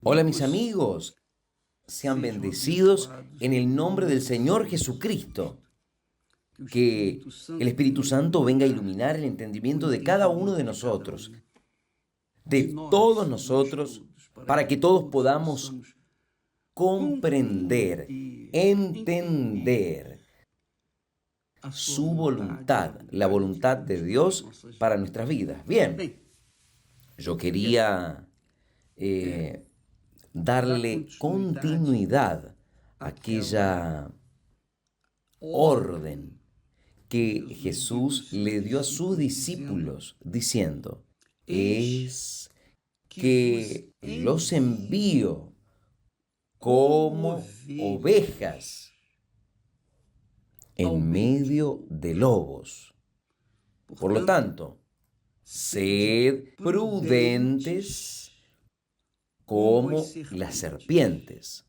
Hola mis amigos, sean bendecidos en el nombre del Señor Jesucristo. Que el Espíritu Santo venga a iluminar el entendimiento de cada uno de nosotros, de todos nosotros, para que todos podamos comprender, entender su voluntad, la voluntad de Dios para nuestras vidas. Bien, yo quería darle continuidad a aquella orden que Jesús le dio a sus discípulos diciendo, es que los envío como ovejas en medio de lobos. Por lo tanto, sed prudentes como las serpientes.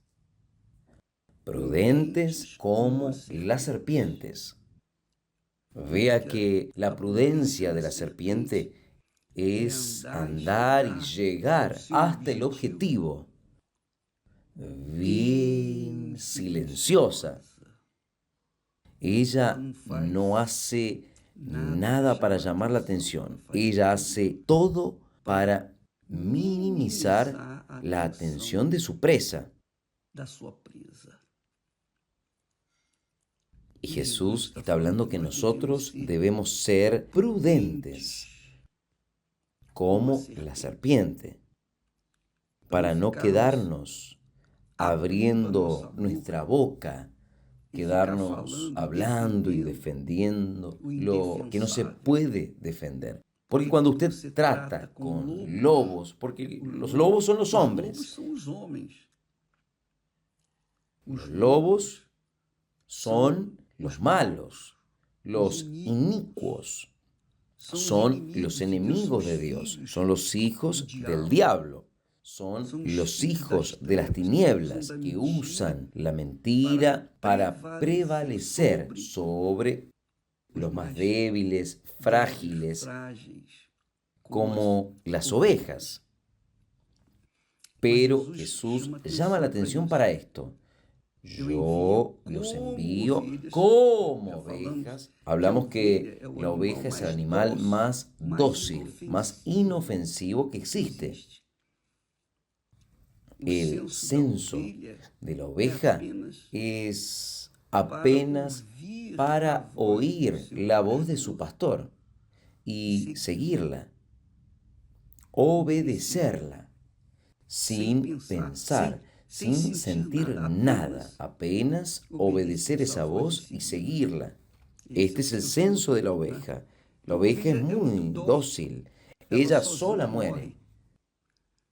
Prudentes como las serpientes. Vea que la prudencia de la serpiente es andar y llegar hasta el objetivo, bien silenciosa. Ella no hace nada para llamar la atención. Ella hace todo para minimizar la atención de su presa. Y Jesús está hablando que nosotros debemos ser prudentes como la serpiente, para no quedarnos abriendo nuestra boca, quedarnos hablando y defendiendo lo que no se puede defender. Porque cuando usted trata con lobos, porque los lobos son los hombres, los lobos son los malos, los inicuos, son los enemigos de Dios, son los hijos del diablo, son los hijos de las tinieblas que usan la mentira para prevalecer sobre los más débiles, frágiles, como las ovejas. Pero Jesús llama la atención para esto. Yo los envío como ovejas. Hablamos que la oveja es el animal más dócil, más inofensivo que existe. El censo de la oveja es apenas para oír la voz de su pastor y seguirla, obedecerla, sin pensar, sin sentir nada, apenas obedecer esa voz y seguirla. Este es el censo de la oveja. La oveja es muy dócil. Ella sola muere.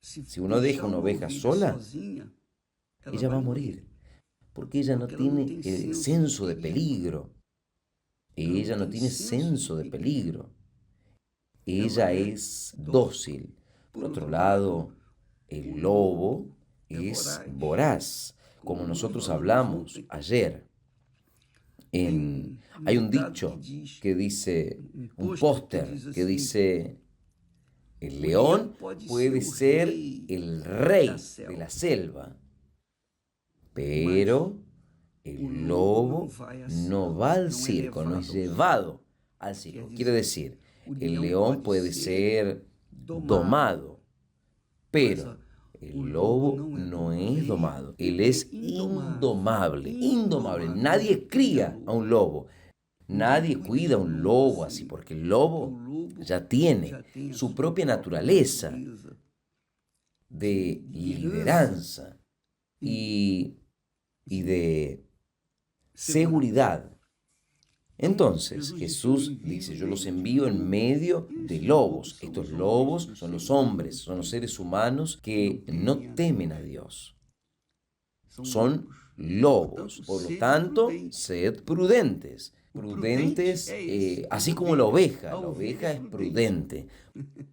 Si uno deja una oveja sola, ella va a morir, porque ella no tiene senso de peligro. Ella no tiene senso de peligro. Ella es dócil. Por otro lado, el lobo es voraz, como nosotros hablamos ayer. Hay un dicho que dice, un póster que dice, el león puede ser el rey de la selva, pero el lobo no va al circo, no es llevado al circo. Quiere decir, el león puede ser domado, pero el lobo no es domado. Él es indomable, indomable. Nadie cría a un lobo. Nadie cuida a un lobo así, porque el lobo ya tiene su propia naturaleza de lideranza y de seguridad. Entonces Jesús dice, yo los envío en medio de lobos. Estos lobos son los hombres, son los seres humanos que no temen a Dios. Son lobos. Por lo tanto, sed prudentes. Prudentes, así como la oveja. La oveja es prudente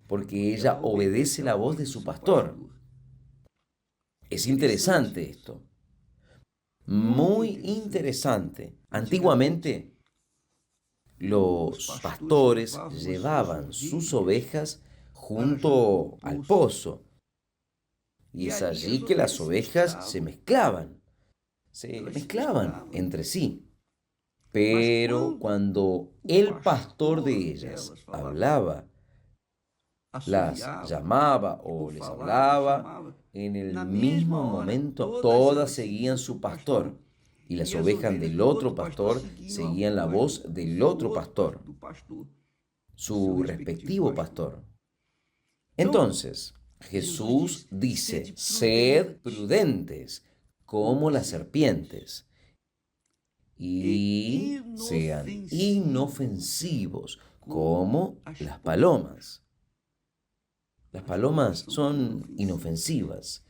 porque ella obedece la voz de su pastor. Es interesante esto. Muy interesante. Antiguamente, los pastores llevaban sus ovejas junto al pozo Y es allí que las ovejas se mezclaban entre sí. Pero cuando el pastor de ellas hablaba, las llamaba o les hablaba, en el mismo momento todas seguían su pastor y las ovejas del otro pastor seguían la voz del otro pastor, su respectivo pastor. Entonces, Jesús dice, sed prudentes como las serpientes y sean inofensivos como las palomas. Las palomas son inofensivas.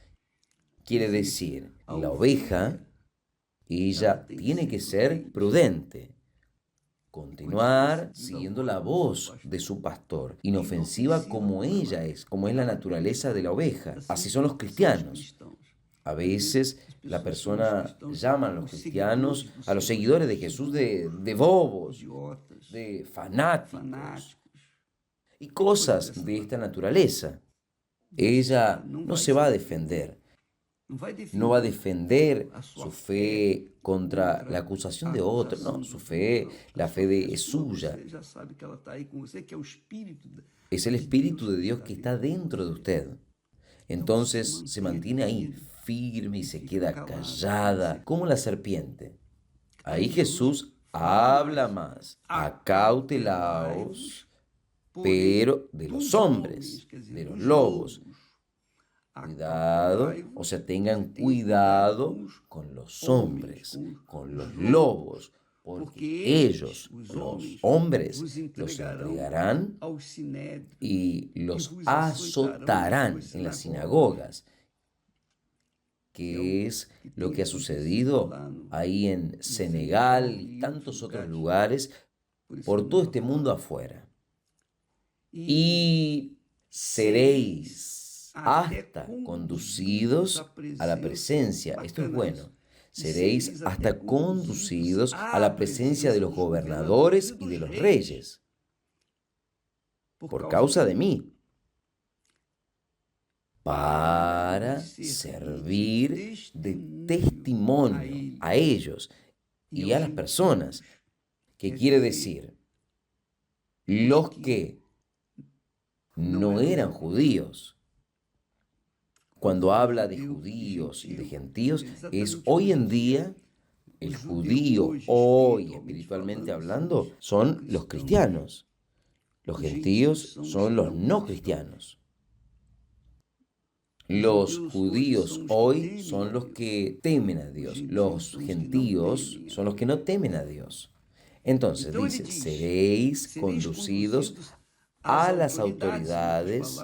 Quiere decir, la oveja, ella tiene que ser prudente, continuar siguiendo la voz de su pastor, inofensiva como ella es, como es la naturaleza de la oveja. Así son los cristianos. A veces la persona llama a los cristianos, a los seguidores de Jesús, de bobos, de fanáticos y cosas de esta naturaleza. Ella no se va a defender. No va a defender su fe contra la acusación de otro. No, su fe, la fe es suya. Es el Espíritu de Dios que está dentro de usted. Entonces se mantiene ahí firme y se queda callada como la serpiente. Ahí Jesús habla más. Acautelaos, pero de los hombres, de los lobos. Cuidado, o sea, tengan cuidado con los hombres, con los lobos, porque ellos, los hombres, los entregarán y los azotarán en las sinagogas, que es lo que ha sucedido ahí en Senegal y tantos otros lugares, por todo este mundo afuera. Y seréis hasta conducidos a la presencia, esto es bueno, seréis hasta conducidos a la presencia de los gobernadores y de los reyes, por causa de mí, para servir de testimonio a ellos y a las personas, que quiere decir, los que no eran judíos. Cuando habla de judíos y de gentíos, es hoy en día, el judío hoy, espiritualmente hablando, son los cristianos. Los gentíos son los no cristianos. Los judíos hoy son los que temen a Dios. Los gentíos son los que no temen a Dios. Entonces dice, seréis conducidos a las autoridades.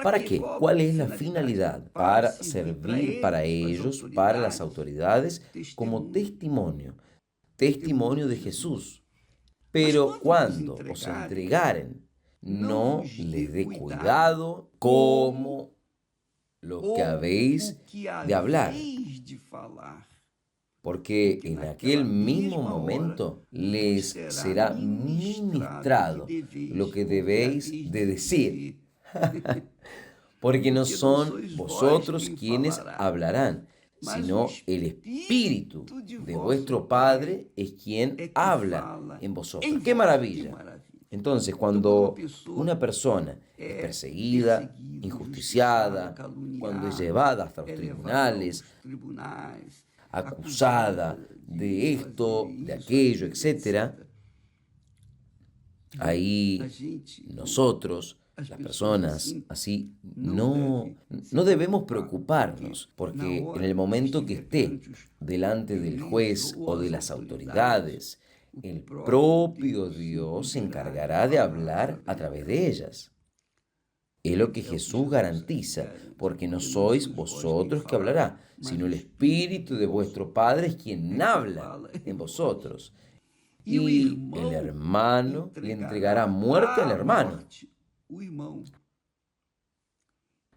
¿Para qué? ¿Cuál es la finalidad? Para servir para ellos, para las autoridades, como testimonio de Jesús. Pero cuando os entregaren, no les dé cuidado como lo que habéis de hablar, porque en aquel mismo momento les será ministrado lo que debéis de decir. Porque no son vosotros quienes hablarán, sino el Espíritu de vuestro Padre es quien habla en vosotros. ¡Qué maravilla! Entonces, cuando una persona es perseguida, injusticiada, cuando es llevada hasta los tribunales, acusada de esto, de aquello, etc., ahí nosotros, las personas, así, no debemos preocuparnos, porque en el momento que esté delante del juez o de las autoridades, el propio Dios se encargará de hablar a través de ellas. Es lo que Jesús garantiza, porque no sois vosotros que hablará, sino el Espíritu de vuestro Padre es quien habla en vosotros. Y el hermano le entregará muerte al hermano.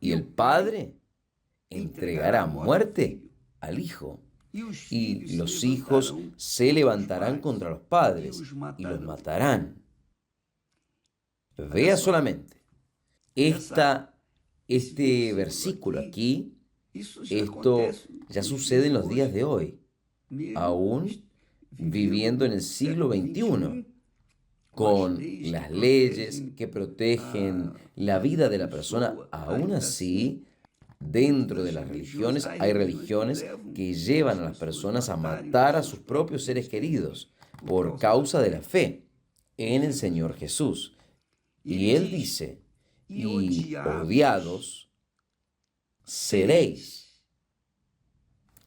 Y el padre entregará muerte al hijo. Y los hijos se levantarán contra los padres y los matarán. Vea solamente, esta Este versículo aquí, esto ya sucede en los días de hoy, aún viviendo en el siglo XXI, con las leyes que protegen la vida de la persona. Aún así, dentro de las religiones hay religiones que llevan a las personas a matar a sus propios seres queridos por causa de la fe en el Señor Jesús. Y Él dice, y odiados seréis,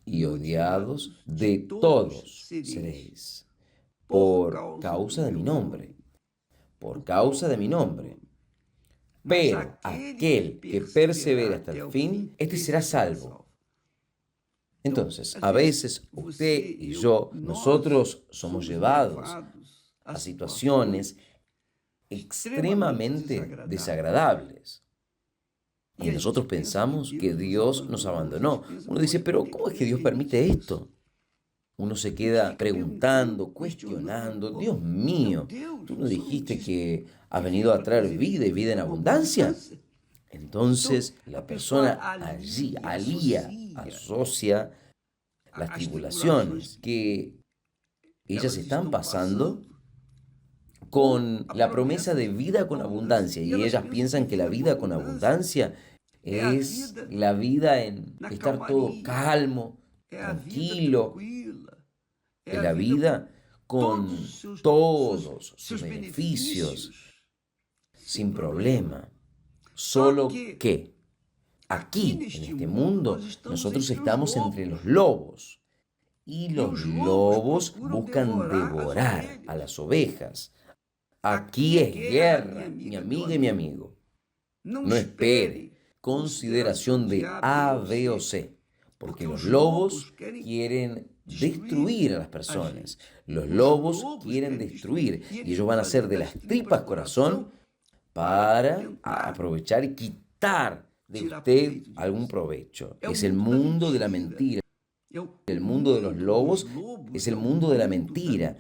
y odiados de todos seréis, por causa de mi nombre, por causa de mi nombre. Pero aquel que persevere hasta el fin, este será salvo. Entonces, a veces usted y yo, nosotros somos llevados a situaciones extremadamente desagradables. Y nosotros pensamos que Dios nos abandonó. Uno dice, pero ¿cómo es que Dios permite esto? Uno se queda preguntando, cuestionando, Dios mío, ¿tú no dijiste que has venido a traer vida y vida en abundancia? Entonces la persona allí asocia las tribulaciones que ellas están pasando con la promesa de vida con abundancia, y ellas piensan que la vida con abundancia es la vida en estar todo calmo, tranquilo, es la vida con todos sus beneficios, sin problema. Solo que aquí, en este mundo, nosotros estamos entre los lobos, y los lobos buscan devorar a las ovejas. Aquí es guerra, mi amiga y mi amigo. No espere consideración de A, B o C, porque los lobos quieren destruir a las personas. Los lobos quieren destruir, y ellos van a hacer de las tripas corazón para aprovechar y quitar de usted algún provecho. Es el mundo de la mentira. El mundo de los lobos es el mundo de la mentira,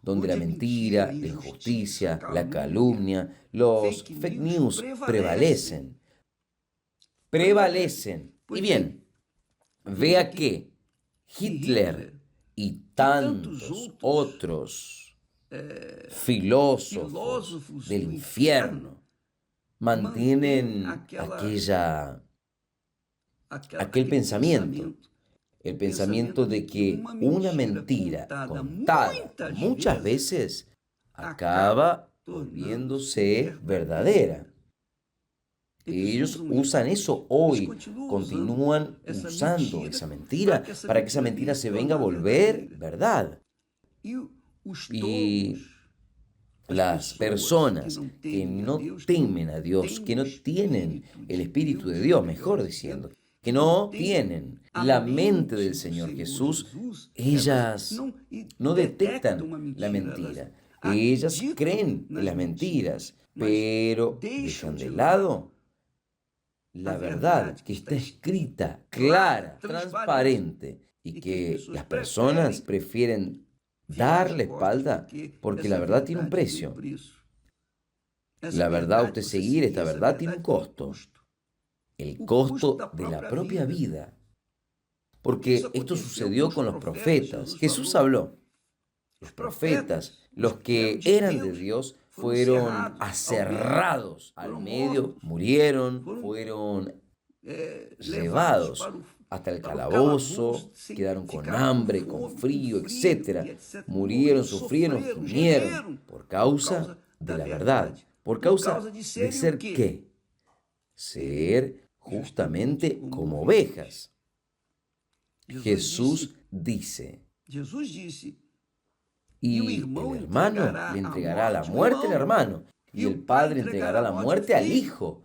donde la mentira, la injusticia, la calumnia, los fake news prevalecen. Y bien, vea que Hitler y tantos otros filósofos del infierno mantienen aquel pensamiento, el pensamiento de que una mentira contada muchas veces acaba volviéndose verdadera. Ellos usan eso hoy, continúan usando esa mentira para que esa mentira se venga a volver verdad. Y las personas que no temen a Dios, que no tienen el Espíritu de Dios, mejor diciendo, que no tienen la mente del Señor Jesús, ellas no detectan la mentira. Ellas creen en las mentiras, pero dejan de lado la verdad que está escrita, clara, transparente, y que las personas prefieren dar la espalda porque la verdad tiene un precio. La verdad, usted seguir esta verdad tiene un costo. El costo de la propia vida. Porque esto sucedió con los profetas. Jesús habló. Los profetas, los que eran de Dios, fueron aserrados al medio, murieron, fueron llevados hasta el calabozo, quedaron con hambre, con frío, etc. Murieron, sufrieron, gimieron por causa de la verdad. ¿Por causa de ser qué? Ser justamente como ovejas. Jesús dice, y el hermano le entregará la muerte al hermano, y el padre entregará la muerte al hijo.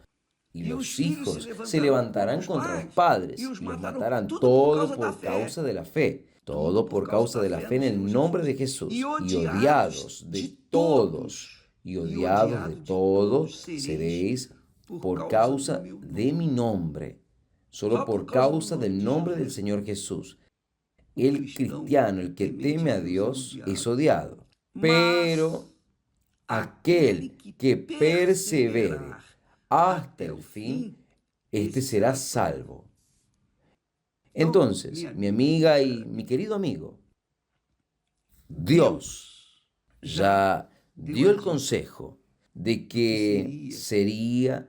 Y los hijos se levantarán contra los padres y los matarán, todo por causa de la fe. Todo por causa de la fe en el nombre de Jesús. Y odiados de todos seréis por causa de mi nombre. Solo por causa del nombre del Señor Jesús. El cristiano, el que teme a Dios, es odiado. Pero aquel que persevere hasta el fin, este será salvo. Entonces, mi amiga y mi querido amigo, Dios ya dio el consejo de que sería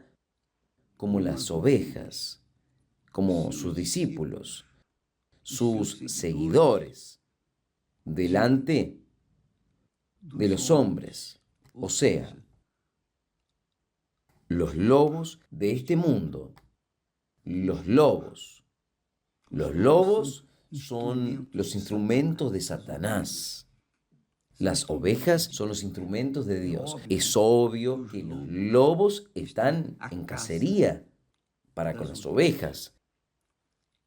como las ovejas, como sus discípulos, sus seguidores, delante de los hombres, o sea, los lobos de este mundo, los lobos. Los lobos son los instrumentos de Satanás. Las ovejas son los instrumentos de Dios. Es obvio que los lobos están en cacería para con las ovejas.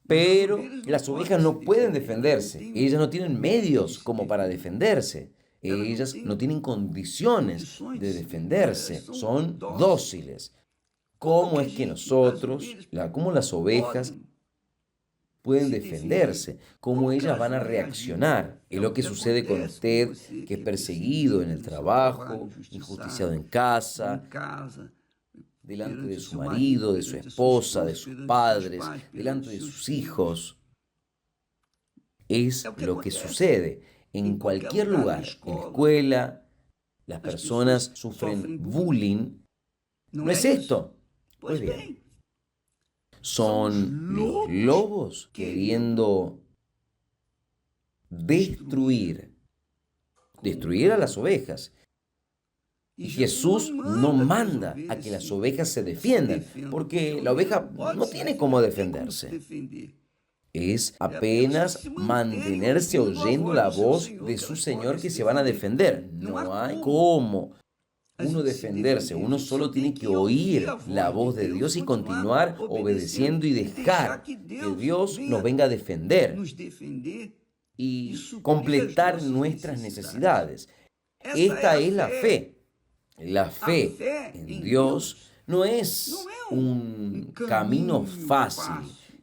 Pero las ovejas no pueden defenderse. Ellas no tienen medios como para defenderse. Ellas no tienen condiciones de defenderse. Son dóciles. ¿Cómo es que nosotros, cómo las ovejas pueden defenderse? ¿Cómo ellas van a reaccionar? Es lo que sucede con usted, que es perseguido en el trabajo, injusticiado en casa, delante de su marido, de su esposa, de sus padres, delante de sus hijos. Es lo que sucede en cualquier lugar. En la escuela, las personas sufren bullying. ¿No es esto? Pues bien, son los lobos queriendo destruir a las ovejas. Y Jesús no manda a que las ovejas se defiendan, porque la oveja no tiene cómo defenderse. Es apenas mantenerse oyendo la voz de su Señor que se van a defender. No hay cómo uno defenderse, uno solo tiene que oír la voz de Dios y continuar obedeciendo y dejar que Dios nos venga a defender y completar nuestras necesidades. Esta es la fe. La fe en Dios no es un camino fácil.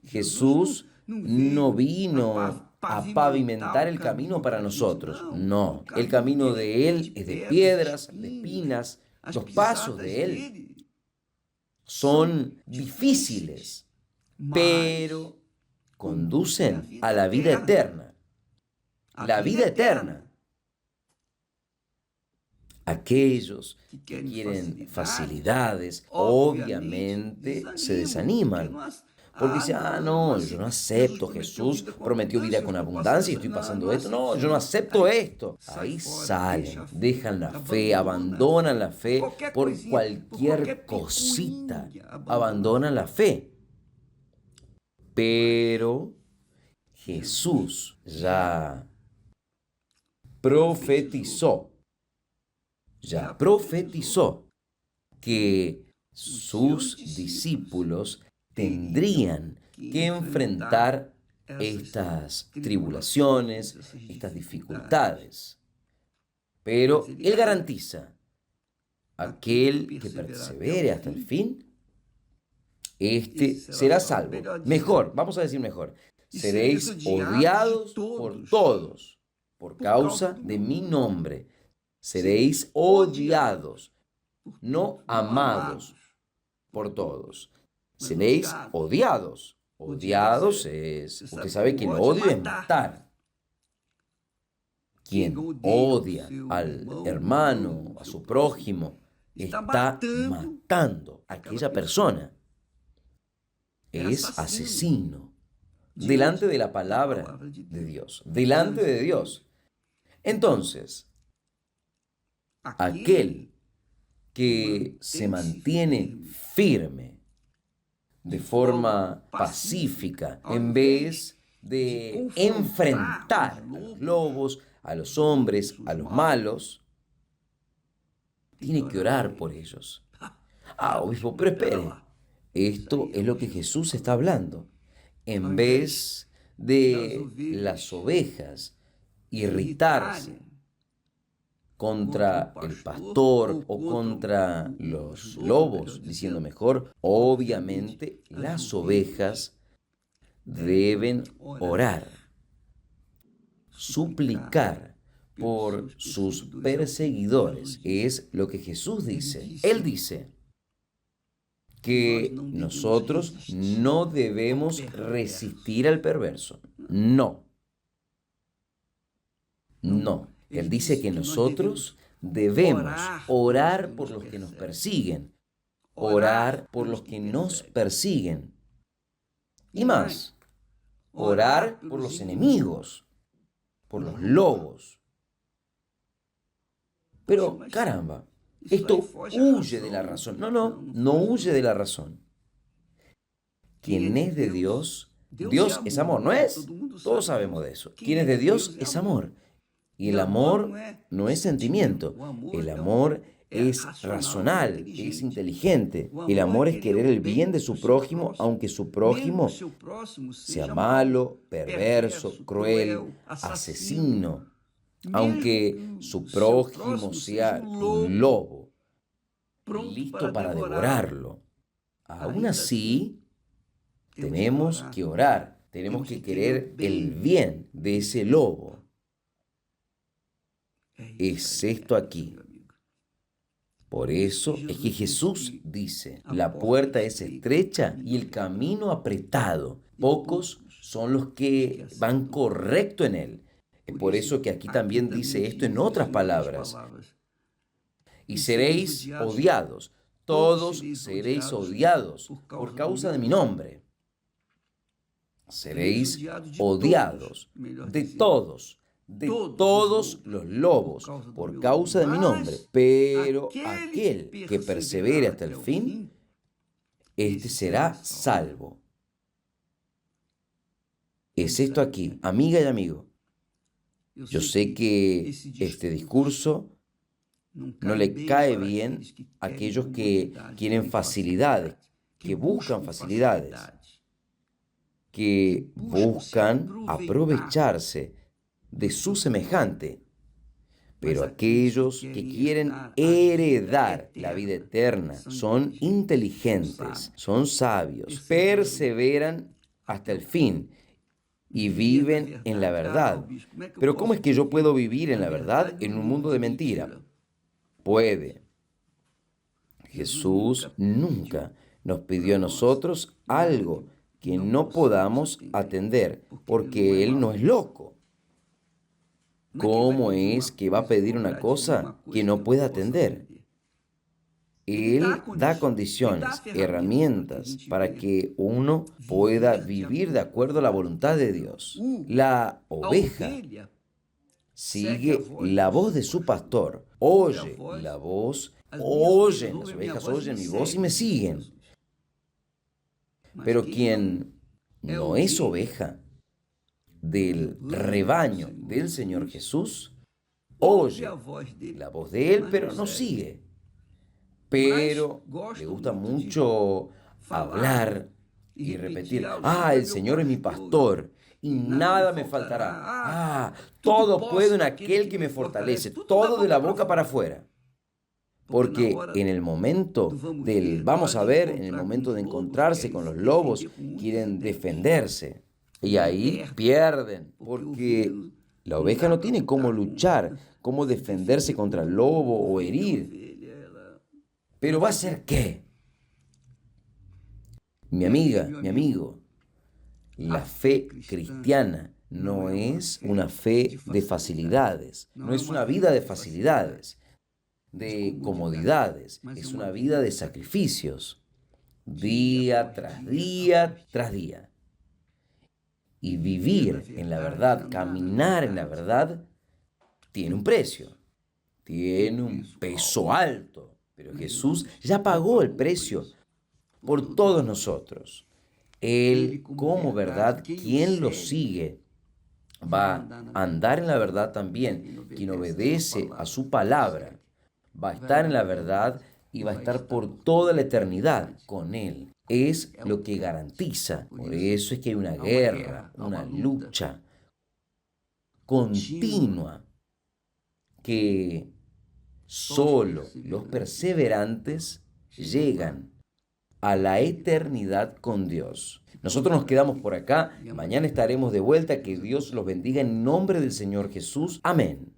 Jesús no vino a pavimentar el camino para nosotros. No, el camino de Él es de piedras, de espinas. Los pasos de Él son difíciles, pero conducen a la vida eterna. La vida eterna. Aquellos que quieren facilidades, obviamente se desaniman. Porque dicen, no, yo no acepto, Jesús prometió vida con abundancia y estoy pasando esto. No, yo no acepto esto. Ahí salen, dejan la fe, abandonan la fe por cualquier cosita. Abandonan la fe. Pero Jesús ya profetizó que sus discípulos tendrían que enfrentar estas tribulaciones, estas dificultades. Pero Él garantiza, aquel que persevere hasta el fin, este será salvo. Mejor, vamos a decir mejor, seréis odiados por todos por causa de mi nombre. Seréis odiados, no amados por todos. Seréis odiados. Odiados es, usted sabe que el odio es matar. Quien odia al hermano, a su prójimo, está matando a aquella persona. Es asesino. Delante de la palabra de Dios. Delante de Dios. Entonces, aquel que se mantiene firme de forma pacífica en vez de enfrentar a los lobos, a los hombres, a los malos, tiene que orar por ellos. Obispo, pero espere, esto es lo que Jesús está hablando. En vez de las ovejas irritarse contra el pastor o contra los lobos, diciendo mejor, obviamente las ovejas deben orar, suplicar por sus perseguidores. Es lo que Jesús dice. Él dice, que nosotros no debemos resistir al perverso. No. No. Él dice que nosotros debemos orar por los que nos persiguen, orar por los que nos persiguen. Y más, orar por los enemigos, por los lobos. Pero, caramba, esto huye de la razón. No huye de la razón. Quien es de Dios, Dios es amor, ¿no es? Todos sabemos de eso. Quien es de Dios es amor. Y el amor no es sentimiento. El amor es racional, es inteligente. El amor es querer el bien de su prójimo, aunque su prójimo sea malo, perverso, cruel, asesino. Aunque su prójimo sea un lobo, listo para devorarlo. Aún así, tenemos que orar, tenemos que querer el bien de ese lobo. Es esto aquí. Por eso es que Jesús dice, la puerta es estrecha y el camino apretado. Pocos son los que van correcto en él. Es por eso que aquí también dice esto en otras palabras. Y seréis odiados, todos seréis odiados por causa de mi nombre. Seréis odiados de todos los lobos por causa de mi nombre. Pero aquel que persevere hasta el fin, este será salvo. Es esto aquí, amiga y amigo. Yo sé que este discurso no le cae bien a aquellos que quieren facilidades, que buscan facilidades, que buscan aprovecharse de su semejante. Pero aquellos que quieren heredar la vida eterna son inteligentes, son sabios, perseveran hasta el fin y viven en la verdad. Pero ¿cómo es que yo puedo vivir en la verdad en un mundo de mentira? Puede. Jesús nunca nos pidió a nosotros algo que no podamos atender, porque Él no es loco. ¿Cómo es que va a pedir una cosa que no puede atender? Él da condiciones, herramientas para que uno pueda vivir de acuerdo a la voluntad de Dios. La oveja sigue la voz de su pastor, oye la voz, oyen, las ovejas oyen mi voz y me siguen. Pero quien no es oveja del rebaño del Señor Jesús, oye la voz de Él, pero no sigue. Pero le gusta mucho hablar y repetir, el Señor es mi pastor y nada me faltará. Todo puedo en aquel que me fortalece, todo de la boca para afuera. Porque en el momento vamos a ver, en el momento de encontrarse con los lobos, quieren defenderse. Y ahí pierden, porque la oveja no tiene cómo luchar, cómo defenderse contra el lobo o herir. ¿Pero va a ser qué? Mi amiga, mi amigo, la fe cristiana no es una fe de facilidades, no es una vida de facilidades, de comodidades, es una vida de sacrificios, día tras día tras día. Y vivir en la verdad, caminar en la verdad, tiene un precio, tiene un peso alto. Pero Jesús ya pagó el precio por todos nosotros. Él, como verdad, quien lo sigue, va a andar en la verdad también. Quien obedece a su palabra, va a estar en la verdad y va a estar por toda la eternidad con Él. Es lo que garantiza. Por eso es que hay una guerra, una lucha continua que solo los perseverantes llegan a la eternidad con Dios. Nosotros nos quedamos por acá. Mañana estaremos de vuelta. Que Dios los bendiga en nombre del Señor Jesús. Amén.